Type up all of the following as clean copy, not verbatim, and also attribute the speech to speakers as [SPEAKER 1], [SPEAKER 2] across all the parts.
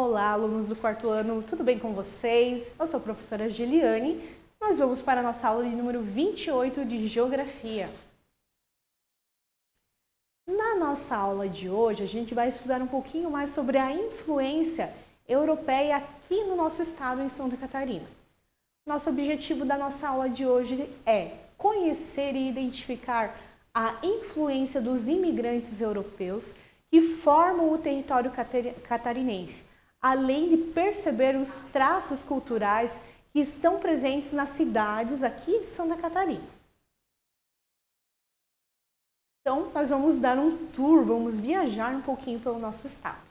[SPEAKER 1] Olá, alunos do quarto ano, tudo bem com vocês? Eu sou a professora Giliane. Nós vamos para a nossa aula de número 28 de Geografia. Na nossa aula de hoje, a gente vai estudar um pouquinho mais sobre a influência europeia aqui no nosso estado, em Santa Catarina. Nosso objetivo da nossa aula de hoje é conhecer e identificar a influência dos imigrantes europeus que formam o território catarinense, além de perceber os traços culturais que estão presentes nas cidades aqui de Santa Catarina. Então, nós vamos dar um tour, vamos viajar um pouquinho pelo nosso estado.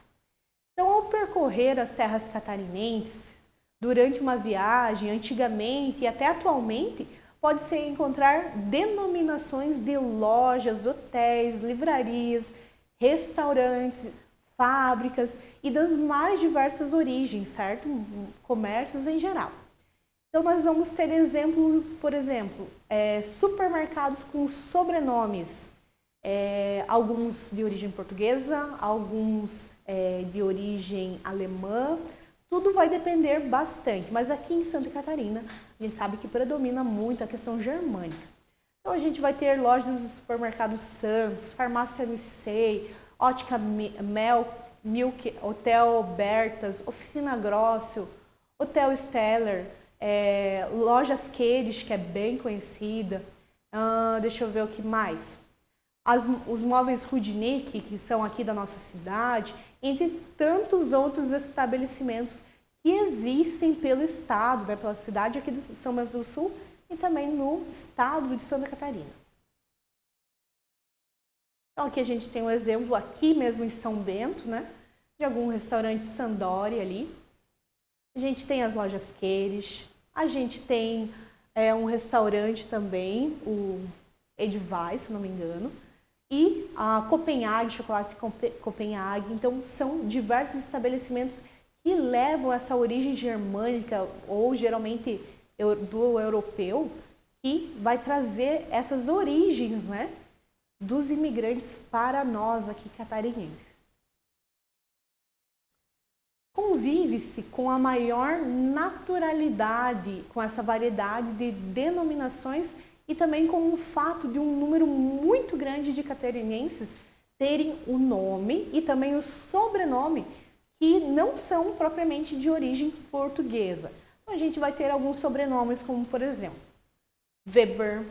[SPEAKER 1] Então, ao percorrer as terras catarinenses, durante uma viagem, antigamente e até atualmente, pode-se encontrar denominações de lojas, hotéis, livrarias, restaurantes, fábricas e das mais diversas origens, certo? Comércios em geral. Então, nós vamos ter exemplo, por exemplo, supermercados com sobrenomes, alguns de origem portuguesa, alguns de origem alemã. Tudo vai depender bastante, mas aqui em Santa Catarina, a gente sabe que predomina muito a questão germânica. Então, a gente vai ter lojas do supermercado Santos, Farmácia Licei, Ótica Milk, Hotel Bertas, Oficina Grosso, Hotel Steller, Lojas Queires, que é bem conhecida. Deixa eu ver o que mais. Os móveis Rudnick, que são aqui da nossa cidade, entre tantos outros estabelecimentos que existem pelo estado, né, pela cidade aqui de São Bento do Sul e também no estado de Santa Catarina. Então aqui a gente tem um exemplo aqui mesmo em São Bento, né, de algum restaurante Sandori ali. A gente tem as lojas Queires, a gente tem um restaurante também, o Edvais, se não me engano, e a Copenhague, chocolate Copenhague. Então são diversos estabelecimentos que levam essa origem germânica ou geralmente do europeu, que vai trazer essas origens, né, dos imigrantes para nós aqui catarinenses. Convive-se com a maior naturalidade, com essa variedade de denominações e também com o fato de um número muito grande de catarinenses terem o nome e também o sobrenome que não são propriamente de origem portuguesa. Então, a gente vai ter alguns sobrenomes como, por exemplo, Weber,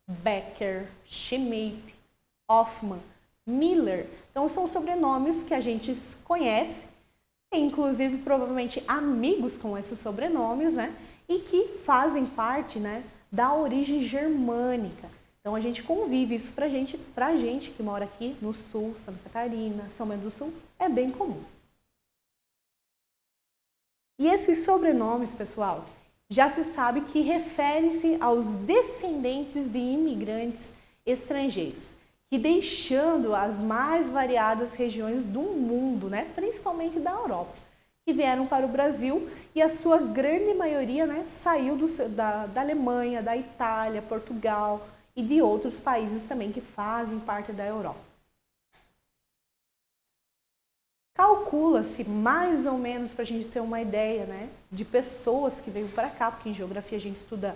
[SPEAKER 1] Becker, Schmidt, Hoffmann, Miller. Então, são sobrenomes que a gente conhece, tem inclusive provavelmente amigos com esses sobrenomes, né? E que fazem parte, né, da origem germânica. Então, a gente convive isso pra gente que mora aqui no sul, Santa Catarina, São Bento do Sul, é bem comum. E esses sobrenomes, pessoal, já se sabe que referem-se aos descendentes de imigrantes estrangeiros, que deixando as mais variadas regiões do mundo, né, principalmente da Europa, que vieram para o Brasil e a sua grande maioria, né, saiu da Alemanha, da Itália, Portugal e de outros países também que fazem parte da Europa. Calcula-se mais ou menos, para a gente ter uma ideia, né, de pessoas que veio para cá, porque em geografia a gente estuda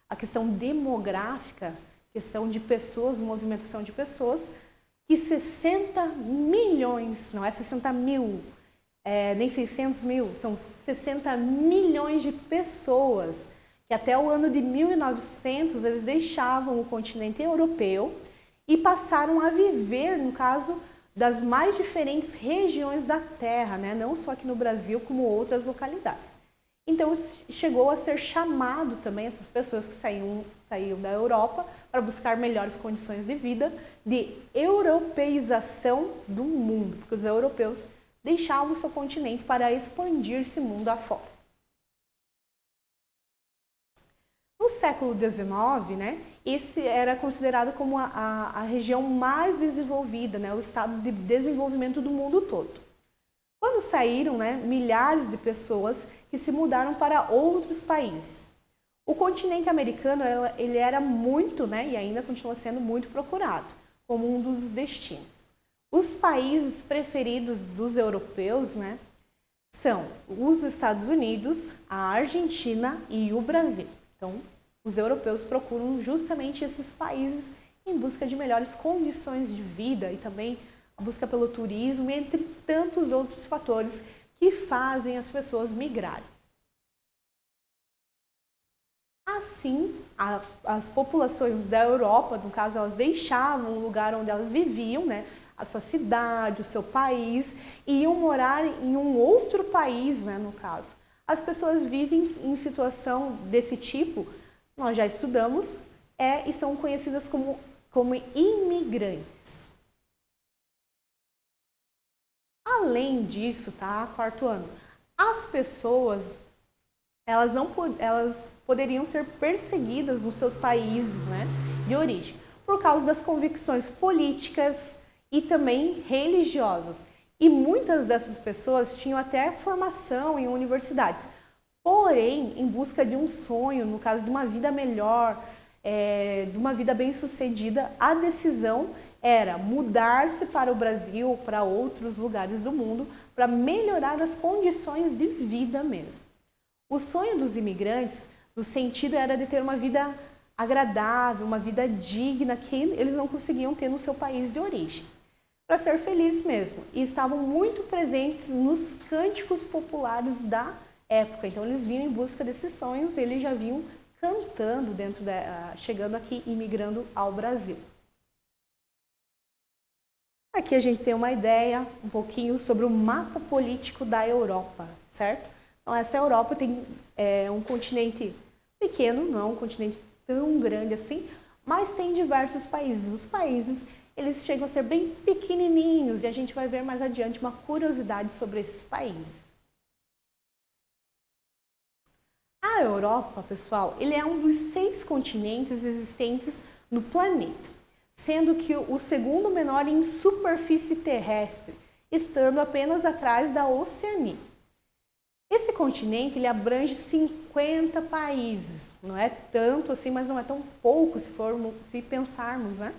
[SPEAKER 1] a questão demográfica, questão de pessoas, movimentação de pessoas, que 60 milhões, não é 60 mil, nem 600 mil, são 60 milhões de pessoas que até o ano de 1900 eles deixavam o continente europeu e passaram a viver, no caso, das mais diferentes regiões da Terra, né? Não só aqui no Brasil, como outras localidades. Então, chegou a ser chamado também essas pessoas que saíram da Europa para buscar melhores condições de vida, de europeização do mundo, porque os europeus deixavam o seu continente para expandir-se mundo afora. No século XIX, né, esse era considerado como a região mais desenvolvida, né, o estado de desenvolvimento do mundo todo. Quando saíram, né, milhares de pessoas que se mudaram para outros países. O continente americano ele era muito, né, e ainda continua sendo muito procurado como um dos destinos. Os países preferidos dos europeus, né, são os Estados Unidos, a Argentina e o Brasil. Então, os europeus procuram justamente esses países em busca de melhores condições de vida e também a busca pelo turismo, entre tantos outros fatores que fazem as pessoas migrarem. Assim, as populações da Europa, no caso, elas deixavam o lugar onde elas viviam, né, a sua cidade, o seu país, e iam morar em um outro país, né, no caso. As pessoas vivem em situação desse tipo, nós já estudamos, e são conhecidas como imigrantes. Além disso, tá, quarto ano, as pessoas elas poderiam ser perseguidas nos seus países, né, de origem, por causa das convicções políticas e também religiosas. E muitas dessas pessoas tinham até formação em universidades, porém, em busca de um sonho, no caso de uma vida melhor, de uma vida bem-sucedida, a decisão era mudar-se para o Brasil, para outros lugares do mundo, para melhorar as condições de vida mesmo. O sonho dos imigrantes, no sentido era de ter uma vida agradável, uma vida digna, que eles não conseguiam ter no seu país de origem, para ser felizes mesmo. E estavam muito presentes nos cânticos populares da época. Então eles vinham em busca desses sonhos, eles já vinham cantando chegando aqui, imigrando ao Brasil. Aqui a gente tem uma ideia um pouquinho sobre o mapa político da Europa, certo? Então, essa Europa tem um continente pequeno, não é um continente tão grande assim, mas tem diversos países. Os países, eles chegam a ser bem pequenininhos e a gente vai ver mais adiante uma curiosidade sobre esses países. A Europa, pessoal, ele é um dos 6 continentes existentes no planeta, sendo que o segundo menor em superfície terrestre, estando apenas atrás da Oceania. Esse continente ele abrange 50 países, não é tanto assim, mas não é tão pouco se pensarmos, né?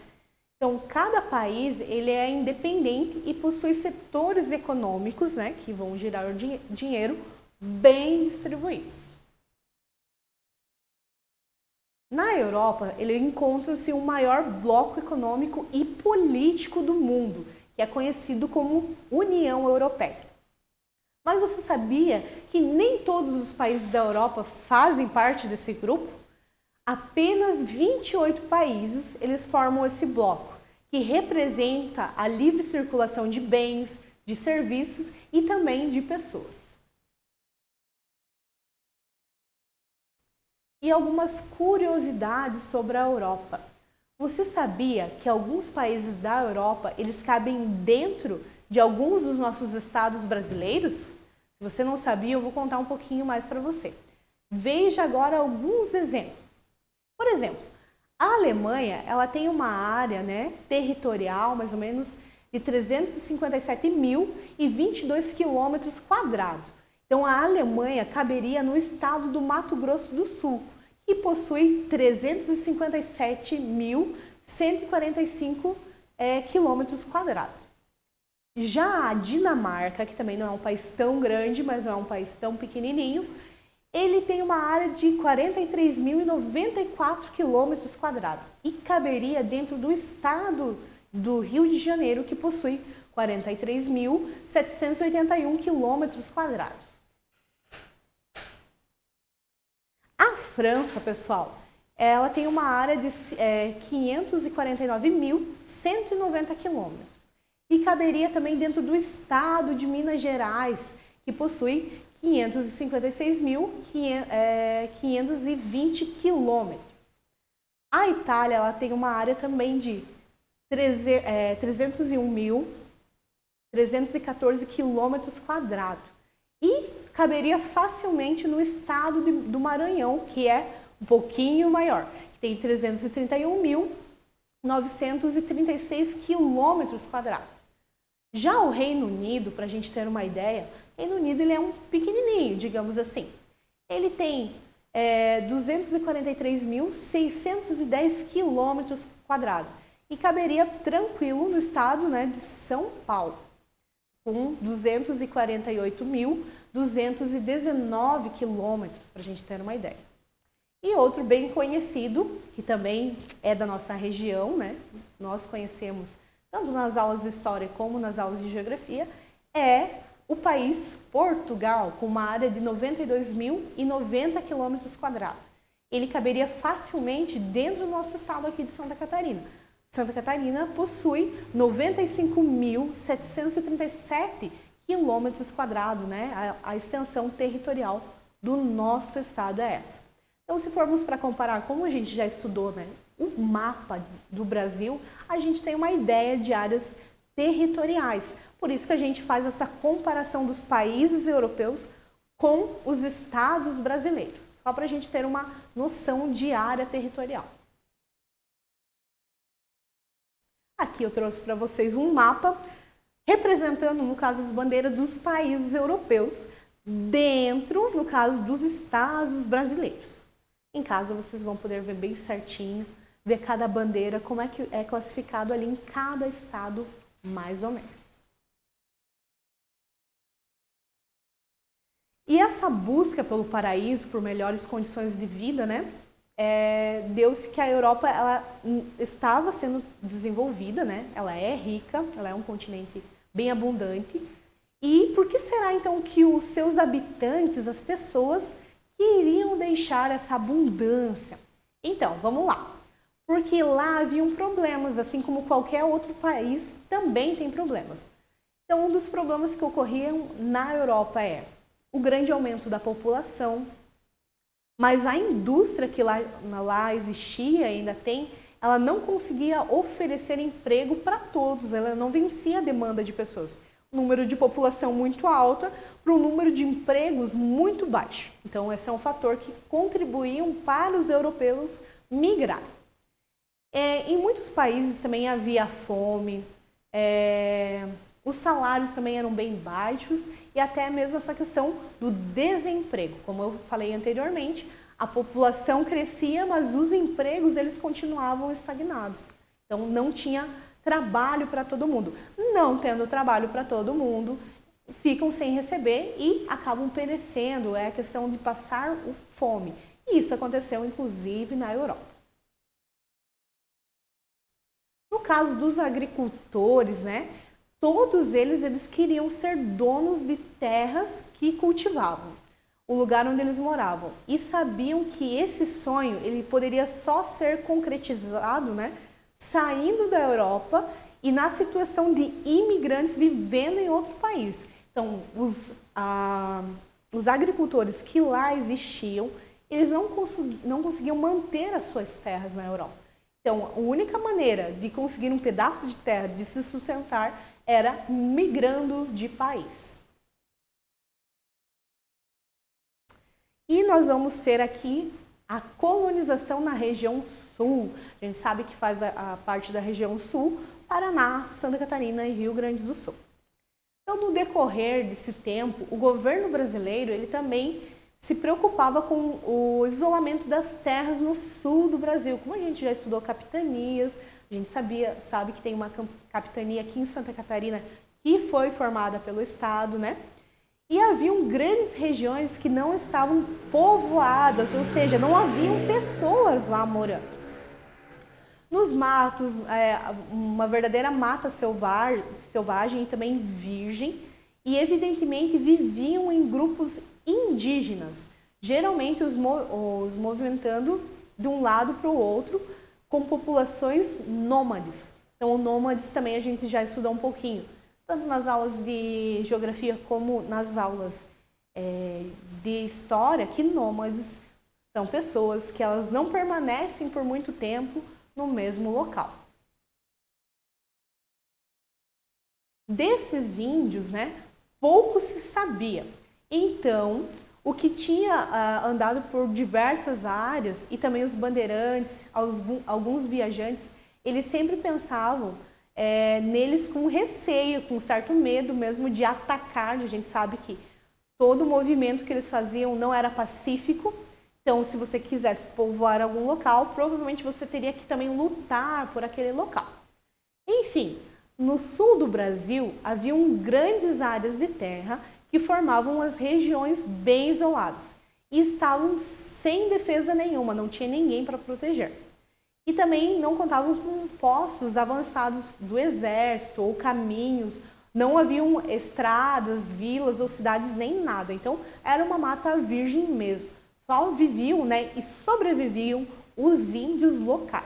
[SPEAKER 1] Então, cada país ele é independente e possui setores econômicos, né, que vão gerar dinheiro bem distribuídos. Na Europa, ele encontra-se o maior bloco econômico e político do mundo, que é conhecido como União Europeia. Mas você sabia que nem todos os países da Europa fazem parte desse grupo? Apenas 28 países eles formam esse bloco, que representa a livre circulação de bens, de serviços e também de pessoas. E algumas curiosidades sobre a Europa. Você sabia que alguns países da Europa eles cabem dentro de alguns dos nossos estados brasileiros? Se você não sabia, eu vou contar um pouquinho mais para você. Veja agora alguns exemplos. Por exemplo, a Alemanha ela tem uma área, né, territorial mais ou menos de 357.022 quilômetros quadrados. Então, a Alemanha caberia no estado do Mato Grosso do Sul, que possui 357.145 quilômetros quadrados. Já a Dinamarca, que também não é um país tão grande, mas não é um país tão pequenininho, ele tem uma área de 43.094 quilômetros quadrados e caberia dentro do estado do Rio de Janeiro, que possui 43.781 quilômetros quadrados. A França, pessoal, ela tem uma área de 549.190 quilômetros e caberia também dentro do estado de Minas Gerais, que possui 556.520 quilômetros. A Itália ela tem uma área também de 301.314 quilômetros quadrados e caberia facilmente no estado do Maranhão, que é um pouquinho maior, que tem 331.936 quilômetros quadrados. Já o Reino Unido, para a gente ter uma ideia, o Reino Unido ele é um pequenininho, digamos assim. Ele tem 243.610 quilômetros quadrados e caberia tranquilo no estado, né, de São Paulo, com 248.9 219 quilômetros, para a gente ter uma ideia. E outro bem conhecido, que também é da nossa região, né? Nós conhecemos tanto nas aulas de História como nas aulas de Geografia, é o país Portugal, com uma área de 92.090 quilômetros quadrados. Ele caberia facilmente dentro do nosso estado aqui de Santa Catarina. Santa Catarina possui 95.737 quilômetros quadrados, né? A extensão territorial do nosso estado é essa. Então, se formos para comparar, como a gente já estudou, né, o mapa do Brasil, a gente tem uma ideia de áreas territoriais. Por isso que a gente faz essa comparação dos países europeus com os estados brasileiros, só para a gente ter uma noção de área territorial. Aqui eu trouxe para vocês um mapa representando, no caso, as bandeiras dos países europeus dentro, no caso, dos estados brasileiros. Em casa vocês vão poder ver bem certinho, ver cada bandeira, como é que é classificado ali em cada estado, mais ou menos. E essa busca pelo paraíso, por melhores condições de vida, né? Deu-se que a Europa ela estava sendo desenvolvida, né? Ela é rica, ela é um continente bem abundante. E por que será então que os seus habitantes, as pessoas, iriam deixar essa abundância? Então, vamos lá. Porque lá haviam problemas, assim como qualquer outro país também tem problemas. Então, um dos problemas que ocorriam na Europa é o grande aumento da população, mas a indústria que lá existia, ainda tem, ela não conseguia oferecer emprego para todos, ela não vencia a demanda de pessoas. Número de população muito alta para um número de empregos muito baixo. Então, esse é um fator que contribuiu para os europeus migrarem. Em muitos países também havia fome, os salários também eram bem baixos e até mesmo essa questão do desemprego. Como eu falei anteriormente, a população crescia, mas os empregos eles continuavam estagnados. Então, não tinha trabalho para todo mundo. Não tendo trabalho para todo mundo, ficam sem receber e acabam perecendo. É a questão de passar fome. E isso aconteceu, inclusive, na Europa. No caso dos agricultores, né, todos eles queriam ser donos de terras que cultivavam, o lugar onde eles moravam. E sabiam que esse sonho ele poderia só ser concretizado, né, saindo da Europa e na situação de imigrantes vivendo em outro país. Então, os agricultores que lá existiam, eles não conseguiam manter as suas terras na Europa. Então, a única maneira de conseguir um pedaço de terra, de se sustentar, era migrando de país. E nós vamos ter aqui a colonização na região sul. A gente sabe que faz a parte da região sul, Paraná, Santa Catarina e Rio Grande do Sul. Então, no decorrer desse tempo, o governo brasileiro ele também se preocupava com o isolamento das terras no sul do Brasil. Como a gente já estudou capitanias, a gente sabe que tem uma capitania aqui em Santa Catarina que foi formada pelo estado, né? E haviam grandes regiões que não estavam povoadas, ou seja, não haviam pessoas lá morando. Nos matos, uma verdadeira mata selvagem e também virgem, e evidentemente viviam em grupos indígenas, geralmente os movimentando de um lado para o outro, com populações nômades. Então, nômades também a gente já estudou um pouquinho, tanto nas aulas de geografia como nas aulas de história, que nômades são pessoas que elas não permanecem por muito tempo no mesmo local. Desses índios, né, pouco se sabia. Então, o que tinha andado por diversas áreas e também os bandeirantes, alguns viajantes, eles sempre pensavam neles com receio, com certo medo mesmo de atacar. A gente sabe que todo o movimento que eles faziam não era pacífico. Então, se você quisesse povoar algum local, provavelmente você teria que também lutar por aquele local. Enfim, no sul do Brasil, haviam grandes áreas de terra que formavam as regiões bem isoladas e estavam sem defesa nenhuma, não tinha ninguém para proteger. E também não contavam com postos avançados do exército ou caminhos, não haviam estradas, vilas ou cidades nem nada. Então era uma mata virgem mesmo. Só viviam, né, e sobreviviam os índios locais.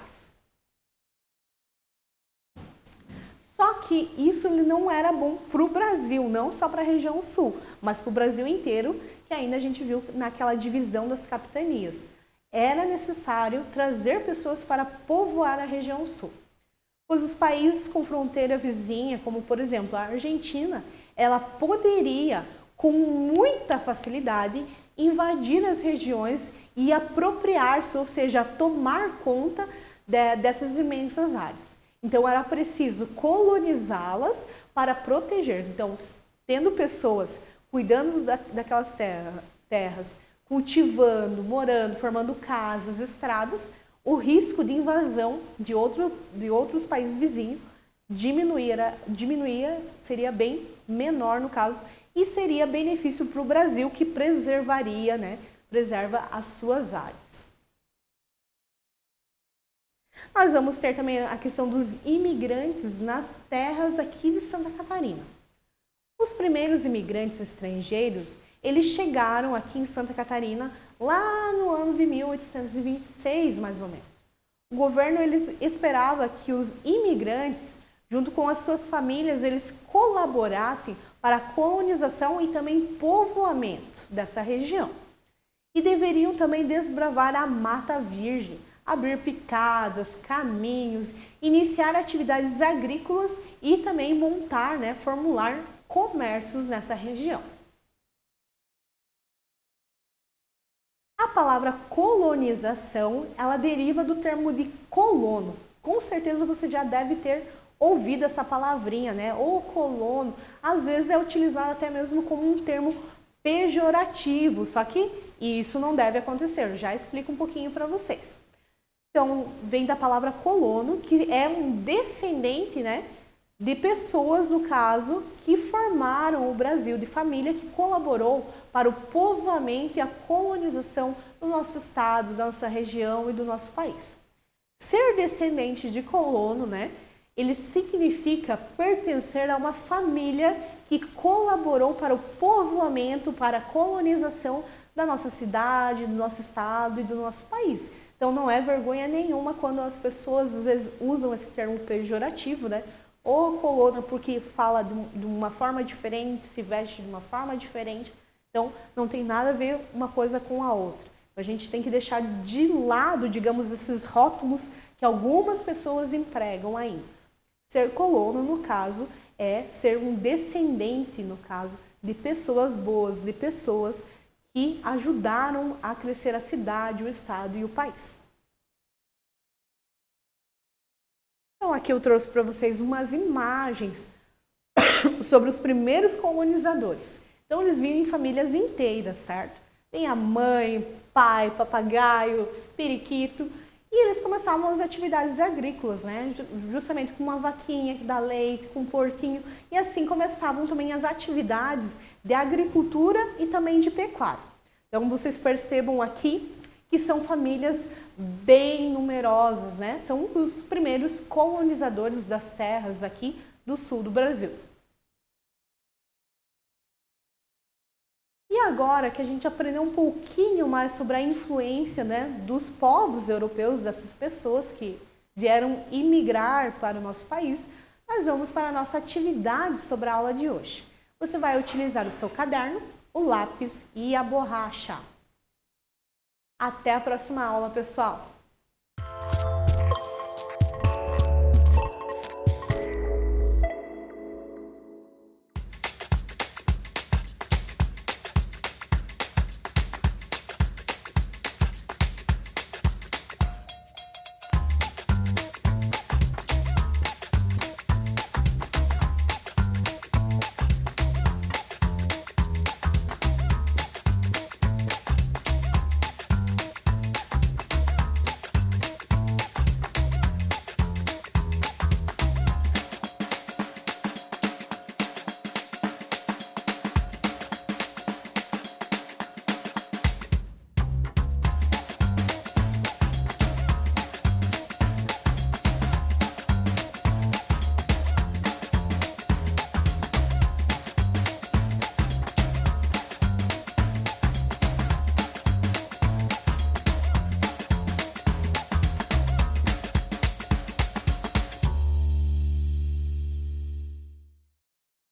[SPEAKER 1] Só que isso não era bom para o Brasil, não só para a região sul, mas para o Brasil inteiro, que ainda a gente viu naquela divisão das capitanias. Era necessário trazer pessoas para povoar a região sul. Pois os países com fronteira vizinha, como por exemplo a Argentina, ela poderia, com muita facilidade, invadir as regiões e apropriar-se, ou seja, tomar conta dessas imensas áreas. Então era preciso colonizá-las para proteger. Então, tendo pessoas cuidando daquelas terras, cultivando, morando, formando casas, estradas, o risco de invasão de outros países vizinhos diminuía, seria bem menor no caso, e seria benefício para o Brasil, que preservaria, né, preserva as suas áreas. Nós vamos ter também a questão dos imigrantes nas terras aqui de Santa Catarina. Os primeiros imigrantes estrangeiros, eles chegaram aqui em Santa Catarina lá no ano de 1826, mais ou menos. O governo esperava que os imigrantes, junto com as suas famílias, eles colaborassem para a colonização e também povoamento dessa região. E deveriam também desbravar a Mata Virgem, abrir picadas, caminhos, iniciar atividades agrícolas e também montar, né, formular comércios nessa região. A palavra colonização, ela deriva do termo de colono. Com certeza você já deve ter ouvido essa palavrinha, né? Ou colono, às vezes é utilizado até mesmo como um termo pejorativo, só que isso não deve acontecer. Eu já explico um pouquinho para vocês. Então, vem da palavra colono, que é um descendente, né, de pessoas, no caso, que formaram o Brasil, de família que colaborou para o povoamento e a colonização do nosso estado, da nossa região e do nosso país. Ser descendente de colono, né, ele significa pertencer a uma família que colaborou para o povoamento, para a colonização da nossa cidade, do nosso estado e do nosso país. Então não é vergonha nenhuma quando as pessoas às vezes usam esse termo pejorativo, né? Ou colono porque fala de uma forma diferente, se veste de uma forma diferente. Então não tem nada a ver uma coisa com a outra. A gente tem que deixar de lado, digamos, esses rótulos que algumas pessoas empregam ainda. Ser colono, no caso, é ser um descendente, no caso, de pessoas boas, de pessoas que ajudaram a crescer a cidade, o estado e o país. Então aqui eu trouxe para vocês umas imagens sobre os primeiros colonizadores. Então eles vinham em famílias inteiras, certo? Tem a mãe, pai, papagaio, periquito, e eles começavam as atividades agrícolas, né? Justamente com uma vaquinha que dá leite, com um porquinho, e assim começavam também as atividades de agricultura e também de pecuária. Então vocês percebam aqui que são famílias bem numerosas, né? São os primeiros colonizadores das terras aqui do sul do Brasil. E agora que a gente aprendeu um pouquinho mais sobre a influência, né, dos povos europeus, dessas pessoas que vieram imigrar para o nosso país, nós vamos para a nossa atividade sobre a aula de hoje. Você vai utilizar o seu caderno, o lápis e a borracha. Até a próxima aula, pessoal!